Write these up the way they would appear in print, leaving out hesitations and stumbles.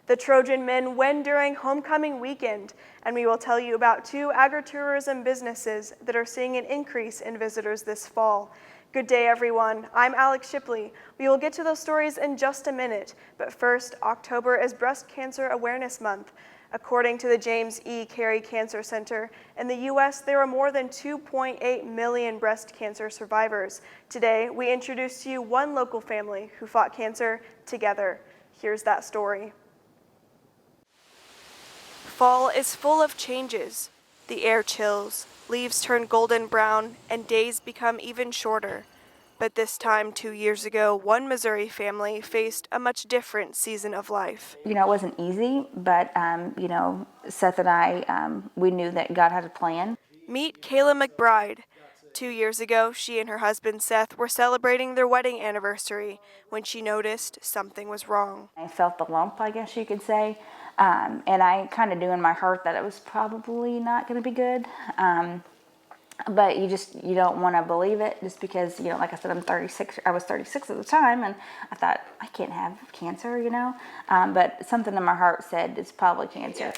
The Trojan men win during homecoming weekend, and we will tell you about 2 agritourism businesses that are seeing an increase in visitors this fall. Good day, everyone. I'm Alex Shipley. We will get to those stories in just a minute, but first, October is Breast Cancer Awareness Month. According to the James E. Carey Cancer Center, in the U.S., there are more than 2.8 million breast cancer survivors. Today, we introduce to you one local family who fought cancer together. Here's that story. Fall is full of changes. The air chills, leaves turn golden brown, and days become even shorter. But this time, 2 years ago, one Missouri family faced a much different season of life. It wasn't easy, but, Seth and I, we knew that God had a plan. Meet Kayla McBride. 2 years ago, she and her husband Seth were celebrating their wedding anniversary when she noticed something was wrong. I felt the lump, I guess you could say, and I kind of knew in my heart that it was probably not going to be good. But you don't want to believe it just because, like I said, I'm 36. I was 36 at the time, and I thought, I can't have cancer, But something in my heart said it's probably cancer.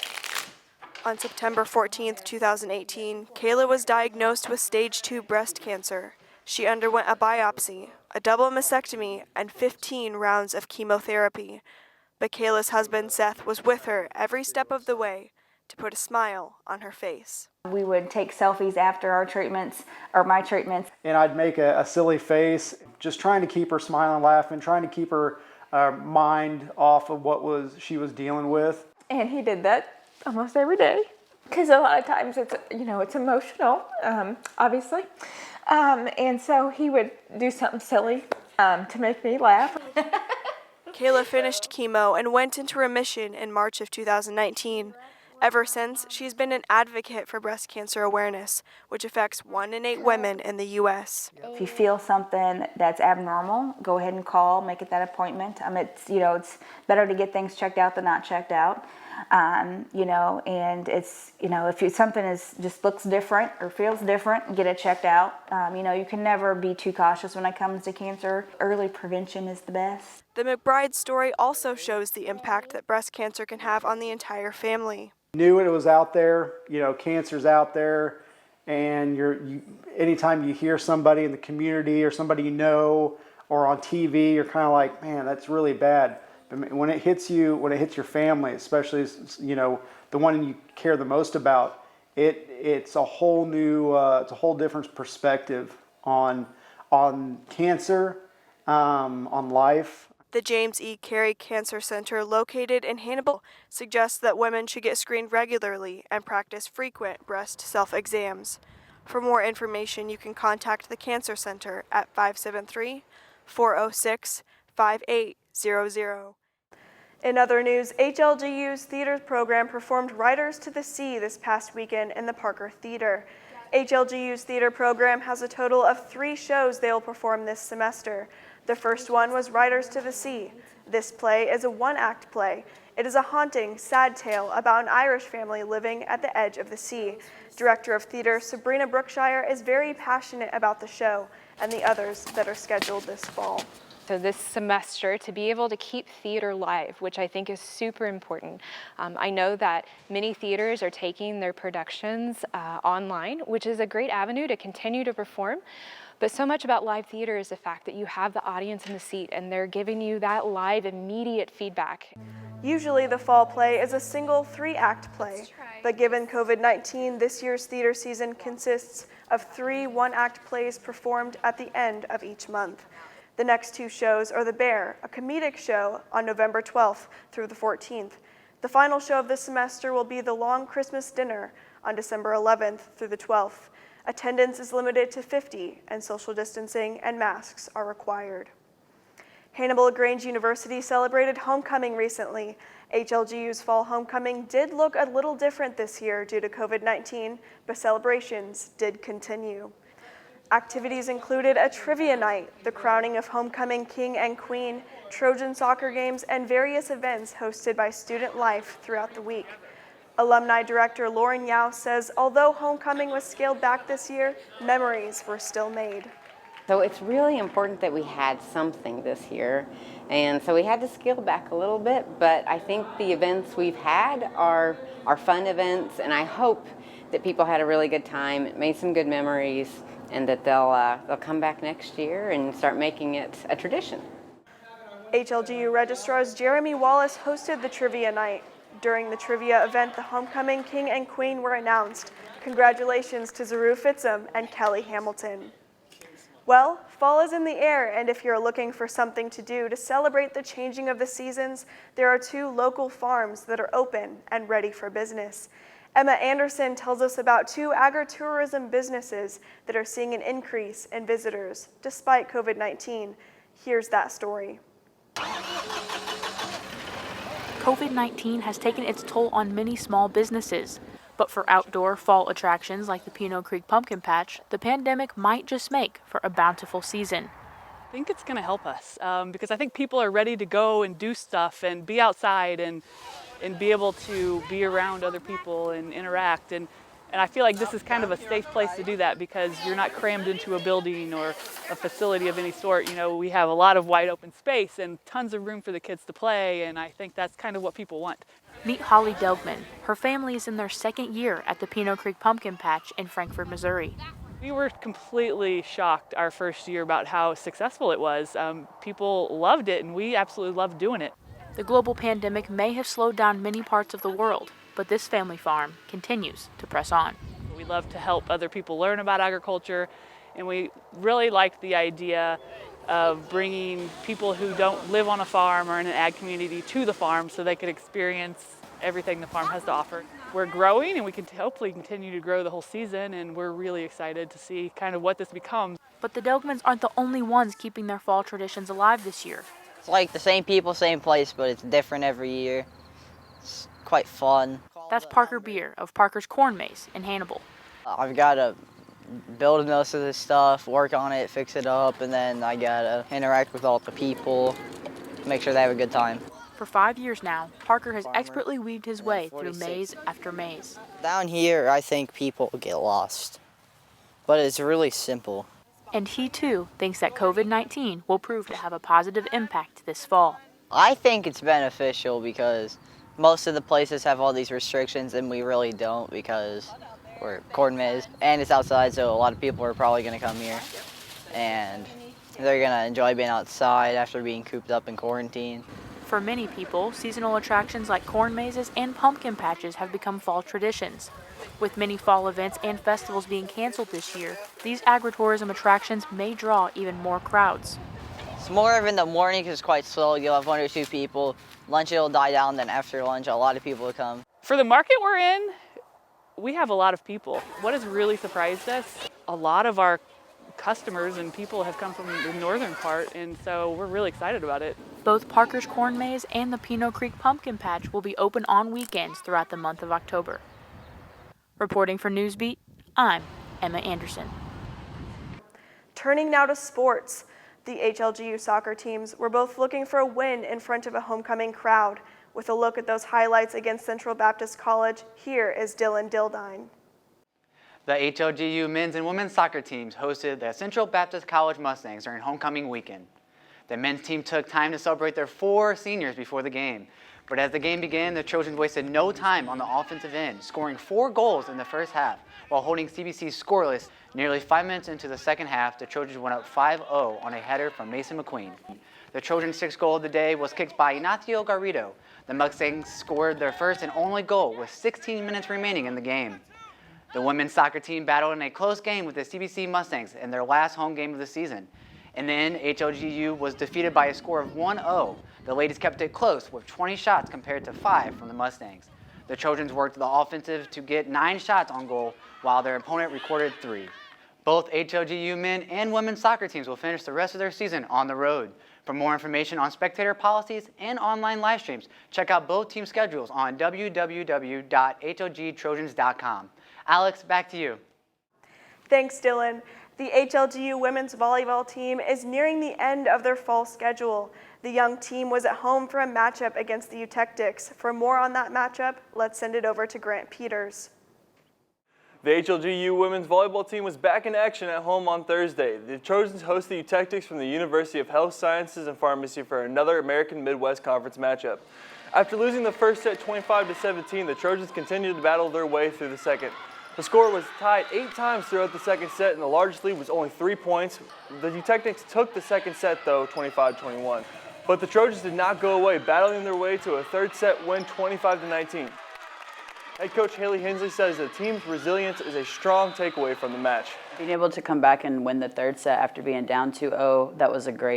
On September 14th, 2018, Kayla was diagnosed with stage 2 breast cancer. She underwent a biopsy, a double mastectomy, and 15 rounds of chemotherapy. But Kayla's husband, Seth, was with her every step of the way to put a smile on her face. We would take selfies after our treatments, or my treatments. And I'd make a silly face, just trying to keep her smiling, laughing, trying to keep her mind off of what she was dealing with. And he did that almost every day, because a lot of times it's emotional, obviously. And so he would do something silly to make me laugh. Kayla finished chemo and went into remission in March of 2019. Ever since, she's been an advocate for breast cancer awareness, which affects 1 in 8 women in the U.S. If you feel something that's abnormal, go ahead and call, make it that appointment. It's better to get things checked out than not checked out. And it's, if something just looks different or feels different, get it checked out. You can never be too cautious when it comes to cancer. Early prevention is the best. The McBride story also shows the impact that breast cancer can have on the entire family. Knew it was out there, cancer's out there, and anytime you hear somebody in the community or somebody or on TV, you're kind of like, man, that's really bad. But when it hits your family, especially the one you care the most about, it's a whole different perspective on cancer, on life. The James E. Carey Cancer Center, located in Hannibal, suggests that women should get screened regularly and practice frequent breast self-exams. For more information, you can contact the Cancer Center at 573-406-5800. In other news, HLGU's theater program performed Riders to the Sea this past weekend in the Parker Theater. HLGU's theater program has a total of 3 shows they will perform this semester. The first one was Riders to the Sea. This play is a 1-act play. It is a haunting, sad tale about an Irish family living at the edge of the sea. Director of theater Sabrina Brookshire is very passionate about the show and the others that are scheduled this fall. So this semester, to be able to keep theater live, which I think is super important. I know that many theaters are taking their productions online, which is a great avenue to continue to perform. But so much about live theater is the fact that you have the audience in the seat and they're giving you that live, immediate feedback. Usually the fall play is a single 3-act play, but given COVID-19, this year's theater season consists of 3 1-act plays performed at the end of each month. The next 2 shows are The Bear, a comedic show, on November 12th through the 14th. The final show of this semester will be The Long Christmas Dinner on December 11th through the 12th. Attendance is limited to 50, and social distancing and masks are required. Hannibal Grange University celebrated homecoming recently. HLGU's fall homecoming did look a little different this year due to COVID-19, but celebrations did continue. Activities included a trivia night, the crowning of homecoming king and queen, Trojan soccer games, and various events hosted by Student Life throughout the week. Alumni Director Lauren Yao says although homecoming was scaled back this year, memories were still made. So it's really important that we had something this year. And so we had to scale back a little bit, but I think the events we've had are fun events, and I hope that people had a really good time, made some good memories, and that they'll come back next year and start making it a tradition. HLGU registrars Jeremy Wallace hosted the trivia night. During the trivia event, the homecoming king and queen were announced. Congratulations to Zaru Fitzum and Kelly Hamilton. Well, fall is in the air, and if you're looking for something to do to celebrate the changing of the seasons, there are 2 local farms that are open and ready for business. Emma Anderson tells us about 2 agritourism businesses that are seeing an increase in visitors despite COVID-19. Here's that story. COVID-19 has taken its toll on many small businesses, but for outdoor fall attractions like the Pinot Creek Pumpkin Patch, the pandemic might just make for a bountiful season. I think it's going to help us because I think people are ready to go and do stuff and be outside and be able to be around other people and interact. And I feel like this is kind of a safe place to do that because you're not crammed into a building or a facility of any sort. You know, we have a lot of wide open space and tons of room for the kids to play, and I think that's kind of what people want. Meet Holly Delgman. Her family is in their 2nd year at the Pinot Creek Pumpkin Patch in Frankfort, Missouri. We were completely shocked our first year about how successful it was. People loved it, and we absolutely loved doing it. The global pandemic may have slowed down many parts of the world, but this family farm continues to press on. We love to help other people learn about agriculture, and we really liked the idea of bringing people who don't live on a farm or in an ag community to the farm so they could experience everything the farm has to offer. We're growing, and we can hopefully continue to grow the whole season, and we're really excited to see kind of what this becomes. But the Delgmans aren't the only ones keeping their fall traditions alive this year. It's like the same people, same place, but it's different every year. It's quite fun. That's Parker Beer of Parker's Corn Maze in Hannibal. I've got to build most of this stuff, work on it, fix it up, and then I got to interact with all the people, make sure they have a good time. For 5 years now, Parker has expertly weaved his way through maze after maze. Down here, I think people get lost, but it's really simple. And he too thinks that COVID-19 will prove to have a positive impact this fall. I think it's beneficial because most of the places have all these restrictions and we really don't because we're corn maze and it's outside, so a lot of people are probably going to come here and they're going to enjoy being outside after being cooped up in quarantine. For many people, seasonal attractions like corn mazes and pumpkin patches have become fall traditions. With many fall events and festivals being canceled this year, these agritourism attractions may draw even more crowds. It's more of in the morning because it's quite slow. You'll have 1 or 2 people. Lunch it'll die down, then after lunch a lot of people will come. For the market we're in, we have a lot of people. What has really surprised us, a lot of our customers and people have come from the northern part, and so we're really excited about it. Both Parker's Corn Maze and the Pinot Creek Pumpkin Patch will be open on weekends throughout the month of October. Reporting for Newsbeat, I'm Emma Anderson. Turning now to sports. The HLGU soccer teams were both looking for a win in front of a homecoming crowd. With a look at those highlights against Central Baptist College, here is Dylan Dildine. The HLGU men's and women's soccer teams hosted the Central Baptist College Mustangs during homecoming weekend. The men's team took time to celebrate their 4 seniors before the game. But as the game began, the Trojans wasted no time on the offensive end, scoring 4 goals in the first half, while holding CBC scoreless. Nearly 5 minutes into the second half, the Trojans went up 5-0 on a header from Mason McQueen. The Trojans' 6th goal of the day was kicked by Ignacio Garrido. The Mustangs scored their first and only goal with 16 minutes remaining in the game. The women's soccer team battled in a close game with the CBC Mustangs in their last home game of the season. And then HLGU was defeated by a score of 1-0. The ladies kept it close with 20 shots compared to 5 from the Mustangs. The Trojans worked the offensive to get 9 shots on goal, while their opponent recorded 3. Both HLGU men and women's soccer teams will finish the rest of their season on the road. For more information on spectator policies and online live streams, check out both team schedules on www.hlgtrojans.com. Alex, back to you. Thanks, Dylan. The HLGU women's volleyball team is nearing the end of their fall schedule. The young team was at home for a matchup against the Eutectics. For more on that matchup, let's send it over to Grant Peters. The HLGU women's volleyball team was back in action at home on Thursday. The Trojans host the Eutectics from the University of Health Sciences and Pharmacy for another American Midwest Conference matchup. After losing the first set 25-17, the Trojans continued to battle their way through the second. The score was tied 8 times throughout the second set, and the largest lead was only 3 points. The Eutectics took the second set, though, 25-21. But the Trojans did not go away, battling their way to a third set win 25-19. Head coach Haley Hensley says the team's resilience is a strong takeaway from the match. Being able to come back and win the third set after being down 2-0,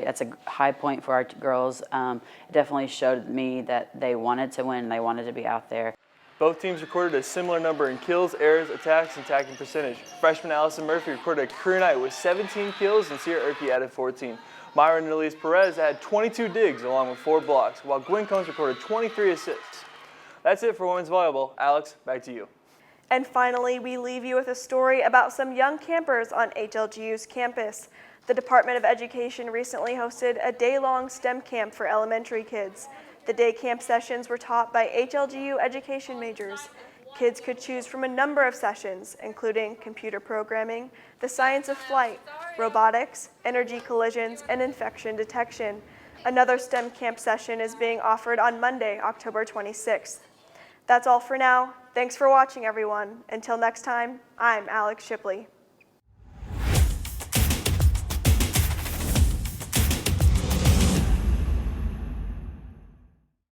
that's a high point for our girls. It definitely showed me that they wanted to win, they wanted to be out there. Both teams recorded a similar number in kills, errors, attacks, and tackling percentage. Freshman Allison Murphy recorded a career night with 17 kills, and Sierra Erke added 14. Myra Nelise Perez had 22 digs along with 4 blocks, while Gwen Combs recorded 23 assists. That's it for women's volleyball. Alex, back to you. And finally, we leave you with a story about some young campers on HLGU's campus. The Department of Education recently hosted a day-long STEM camp for elementary kids. The day camp sessions were taught by HLGU education majors. Kids could choose from a number of sessions, including computer programming, the science of flight, robotics, energy collisions, and infection detection. Another STEM camp session is being offered on Monday, October 26th. That's all for now. Thanks for watching, everyone. Until next time, I'm Alex Shipley.